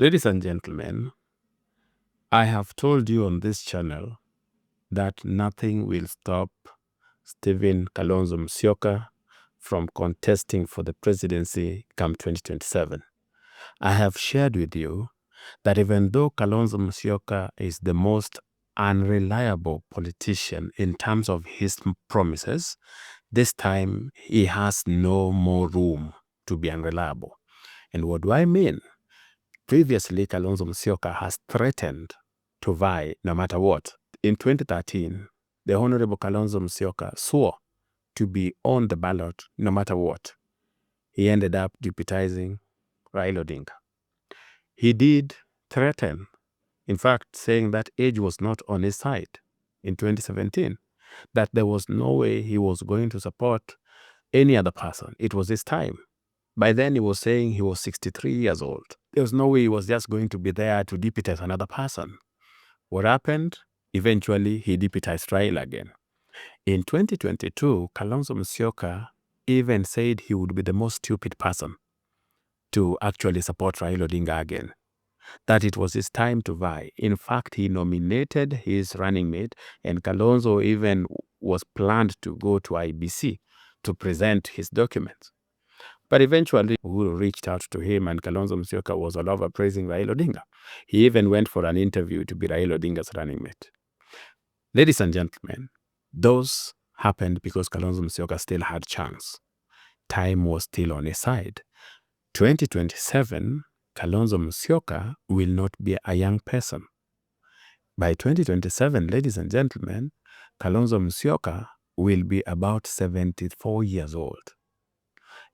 Ladies and gentlemen, I have told you on this channel that nothing will stop Stephen Kalonzo Musyoka from contesting for the presidency come 2027. I have shared with you that even though Kalonzo Musyoka is the most unreliable politician in terms of his promises, this time he has no more room to be unreliable. And what do I mean? Previously, Kalonzo Musyoka has threatened to vie no matter what. In 2013, the Honorable Kalonzo Musyoka swore to be on the ballot no matter what. He ended up deputizing Raila Odinga. He did threaten, in fact, saying that age was not on his side in 2017, that there was no way he was going to support any other person. It was his time. By then, he was saying he was 63 years old. There was no way he was just going to be there to deputize another person. What happened? Eventually, he deputized Raila again. In 2022, Kalonzo Musyoka even said he would be the most stupid person to actually support Raila Odinga again, that it was his time to vie. In fact, he nominated his running mate, and Kalonzo even was planned to go to IBC to present his documents. But eventually, Uhuru reached out to him, and Kalonzo Musyoka was all over praising Raila Odinga. He even went for an interview to be Raila Odinga's running mate. Ladies and gentlemen, those happened because Kalonzo Musyoka still had chance. Time was still on his side. 2027, Kalonzo Musyoka will not be a young person. By 2027, ladies and gentlemen, Kalonzo Musyoka will be about 74 years old.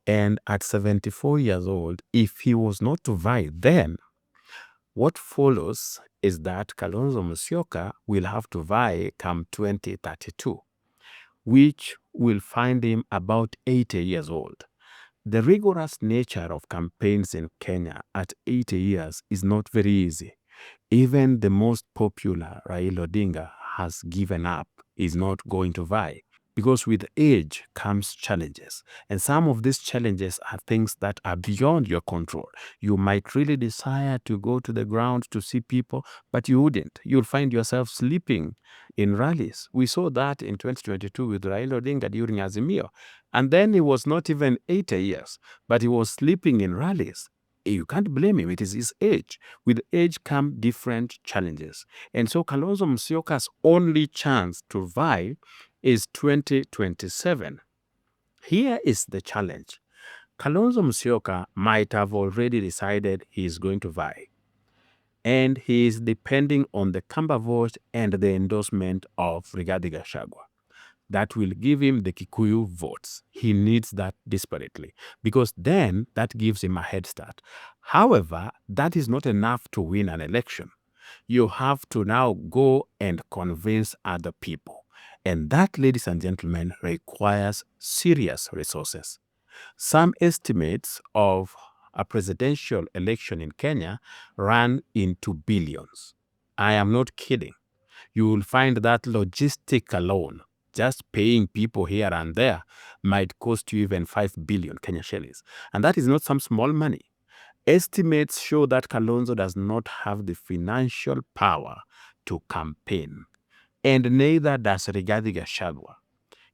And at 74 years old, if he was not to vie then, what follows is that Kalonzo Musyoka will have to vie come 2032, which will find him about 80 years old. The rigorous nature of campaigns in Kenya at 80 years is not very easy. Even the most popular Raila Odinga has given up, is not going to vie. Because with age comes challenges. And some of these challenges are things that are beyond your control. You might really desire to go to the ground to see people, but you wouldn't. You'll find yourself sleeping in rallies. We saw that in 2022 with Raila Odinga during Azimio. And then he was not even 80 years, but he was sleeping in rallies. You can't blame him. It is his age. With age come different challenges. And so Kalonzo Musyoka's only chance to vie is 2027. Here is the challenge. Kalonzo Musyoka might have already decided he is going to vie, and he is depending on the Kamba vote and the endorsement of Rigathi Gachagua. That will give him the Kikuyu votes. He needs that desperately, because then that gives him a head start. However, that is not enough to win an election. You have to now go and convince other people. And that, ladies and gentlemen, requires serious resources. Some estimates of a presidential election in Kenya run into billions. I am not kidding. You will find that logistic alone, just paying people here and there, might cost you even 5 billion Kenya shillings. And that is not some small money. Estimates show that Kalonzo does not have the financial power to campaign, and neither does Rigathi Gachagua.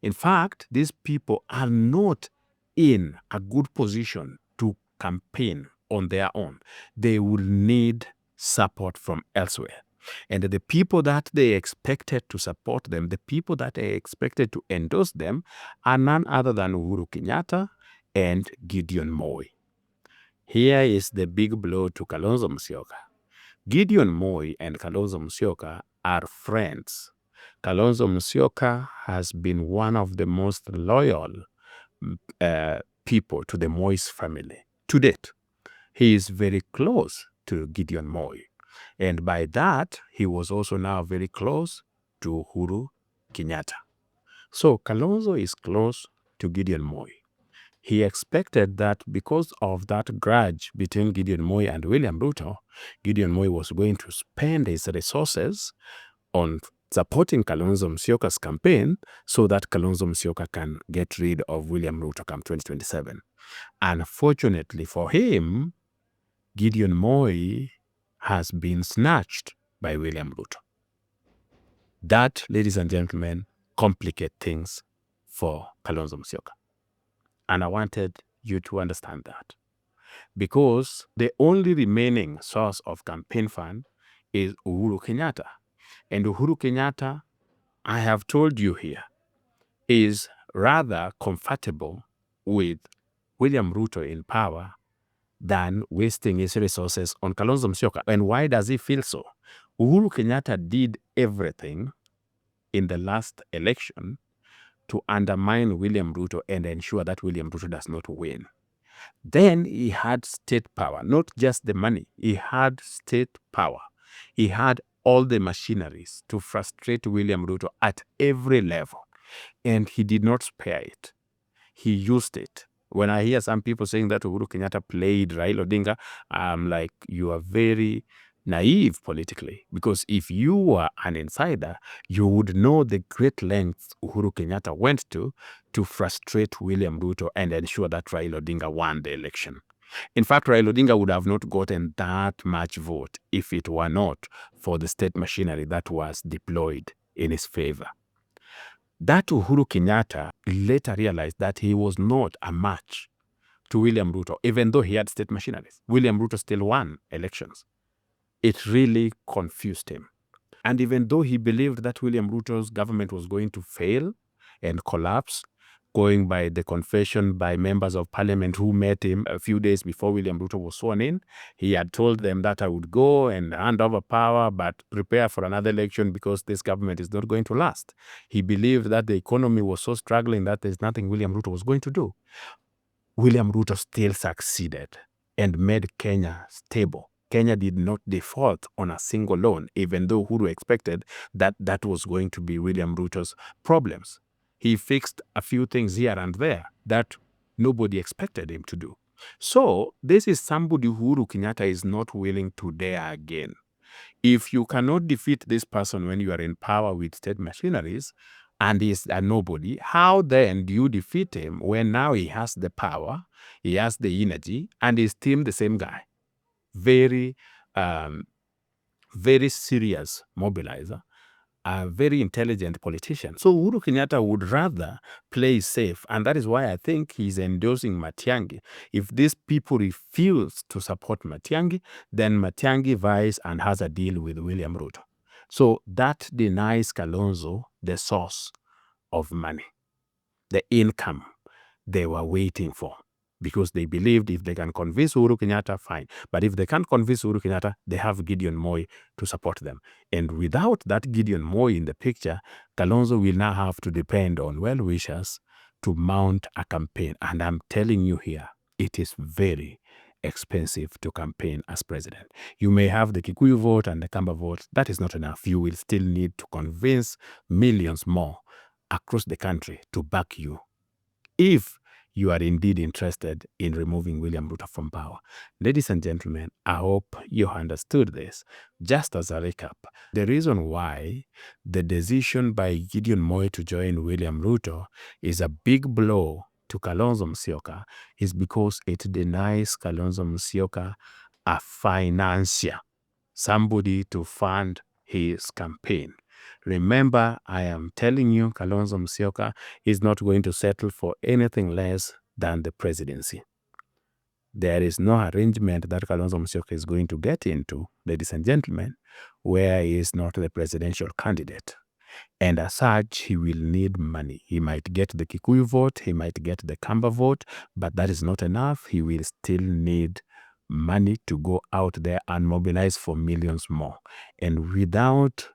In fact, these people are not in a good position to campaign on their own. They will need support from elsewhere. And the people that they expected to support them, the people that they expected to endorse them, are none other than Uhuru Kenyatta and Gideon Moi. Here is the big blow to Kalonzo Musyoka. Gideon Moi and Kalonzo Musyoka are friends. Kalonzo Musyoka has been one of the most loyal people to the Moi's family to date. He is very close to Gideon Moi. And by that, he was also now very close to Uhuru Kenyatta. So Kalonzo is close to Gideon Moi. He expected that because of that grudge between Gideon Moi and William Ruto, Gideon Moi was going to spend his resources on supporting Kalonzo Musyoka's campaign so that Kalonzo Musyoka can get rid of William Ruto come 2027. Unfortunately for him, Gideon Moi has been snatched by William Ruto. That, ladies and gentlemen, complicate things for Kalonzo Musyoka. And I wanted you to understand that. Because the only remaining source of campaign fund is Uhuru Kenyatta. And Uhuru Kenyatta, I have told you here, is rather comfortable with William Ruto in power than wasting his resources on Kalonzo Musyoka. And why does he feel so? Uhuru Kenyatta did everything in the last election to undermine William Ruto and ensure that William Ruto does not win. Then he had state power, not just the money. He had state power. He had all the machineries to frustrate William Ruto at every level. And he did not spare it. He used it. When I hear some people saying that Uhuru Kenyatta played Raila Odinga, I'm like, you are very naive politically. Because if you were an insider, you would know the great lengths Uhuru Kenyatta went to frustrate William Ruto and ensure that Raila Odinga won the election. In fact, Raila Odinga would have not gotten that much vote if it were not for the state machinery that was deployed in his favor. That Uhuru Kenyatta later realized that he was not a match to William Ruto, even though he had state machineries. William Ruto still won elections. It really confused him. And even though he believed that William Ruto's government was going to fail and collapse, going by the confession by members of parliament who met him a few days before William Ruto was sworn in, he had told them that I would go and hand over power, but prepare for another election because this government is not going to last. He believed that the economy was so struggling that there's nothing William Ruto was going to do. William Ruto still succeeded and made Kenya stable. Kenya did not default on a single loan, even though Uhuru expected that that was going to be William Ruto's problems. He fixed a few things here and there that nobody expected him to do. So this is somebody Uhuru Kenyatta is not willing to dare again. If you cannot defeat this person when you are in power with state machineries and he's a nobody, how then do you defeat him when now he has the power, he has the energy, and he's still the same guy? Very, very serious mobilizer, a very intelligent politician. So Uhuru Kenyatta would rather play safe, and that is why I think he's endorsing Matiang'i. If these people refuse to support Matiang'i, then Matiang'i vies and has a deal with William Ruto. So that denies Kalonzo the source of money, the income they were waiting for, because they believed if they can convince Uhuru Kenyatta, fine. But if they can't convince Uhuru Kenyatta, they have Gideon Moi to support them. And without that Gideon Moi in the picture, Kalonzo will now have to depend on well-wishers to mount a campaign. And I'm telling you here, it is very expensive to campaign as president. You may have the Kikuyu vote and the Kamba vote. That is not enough. You will still need to convince millions more across the country to back you if you are indeed interested in removing William Ruto from power. Ladies and gentlemen, I hope you understood this. Just as a recap, the reason why the decision by Gideon Moi to join William Ruto is a big blow to Kalonzo Musyoka is because it denies Kalonzo Musyoka a financier, somebody to fund his campaign. Remember, I am telling you, Kalonzo Musyoka is not going to settle for anything less than the presidency. There is no arrangement that Kalonzo Musyoka is going to get into, ladies and gentlemen, where he is not the presidential candidate. And as such, he will need money. He might get the Kikuyu vote, he might get the Kamba vote, but that is not enough. He will still need money to go out there and mobilize for millions more. And without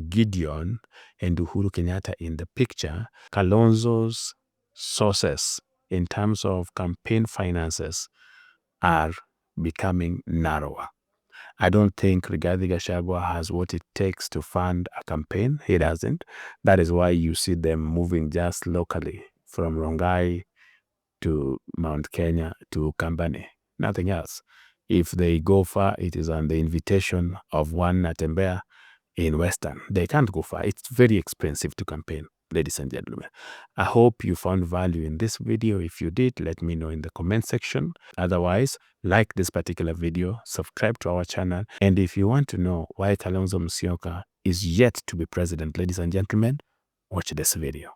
Gideon and Uhuru Kenyatta in the picture, Kalonzo's sources in terms of campaign finances are becoming narrower. I don't think Rigathi Gachagua has what it takes to fund a campaign. He doesn't. That is why you see them moving just locally from Rongai to Mount Kenya to Kambani. Nothing else. If they go far, it is on the invitation of one Natembea in Western. They can't go far. It's very expensive to campaign. ladies and gentlemen. I hope you found value in this video. If you did, let me know in the comment section. Otherwise, like this particular video, subscribe to our channel, and if you want to know why Kalonzo Musyoka is yet to be president, ladies and gentlemen, watch this video.